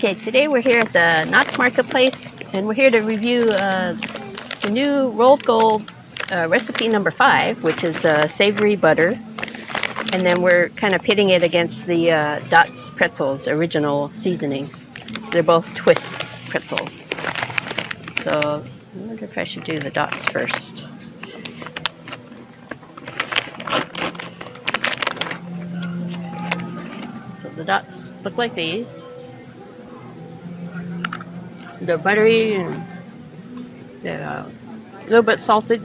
Okay, today we're here at the Knott's Marketplace, and we're here to review the new rolled gold recipe number 5, which is savory butter. And then we're kind of pitting it against the Dots Pretzels original seasoning. They're both twist pretzels. So I wonder if I should do the Dots first. So the Dots look like these. They're buttery and they're a little bit salted.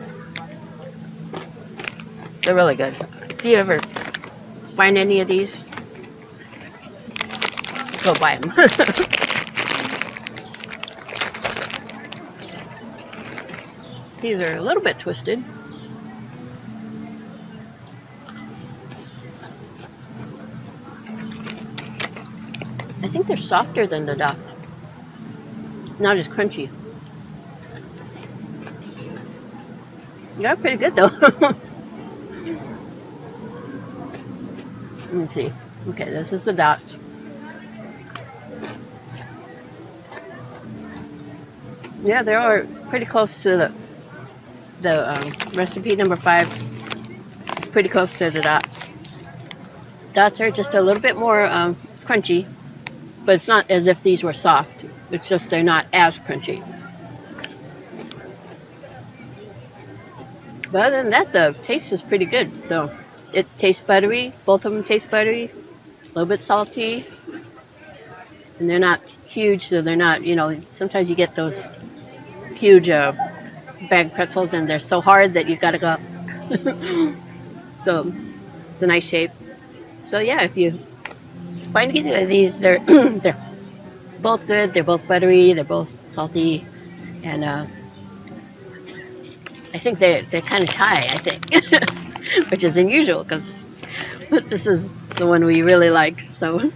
They're really good. If you ever find any of these, go buy them. These are a little bit twisted. I think they're softer than the Dots. Not as crunchy. They're pretty good though. Let me see. Okay, this is the Dots. Yeah, they are pretty close to the recipe number 5. Pretty close to the Dots. Dots are just a little bit more crunchy, but it's not as if these were soft. It's just they're not as crunchy. But other than that, the taste is pretty good. So it tastes buttery. Both of them taste buttery. A little bit salty. And they're not huge, so they're not, sometimes you get those huge bag pretzels and they're so hard that you gotta go. So it's a nice shape. So yeah, if you find either of these, they're they're both good. They're both buttery. They're both salty, and I think they're kind of Thai. I think, which is unusual because this is the one we really like. So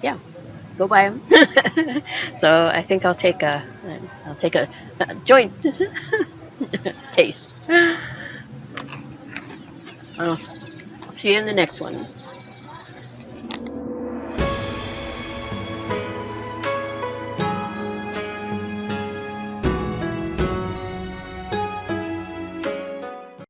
yeah, go buy them. So I think I'll take a joint taste. I'll see you in the next one.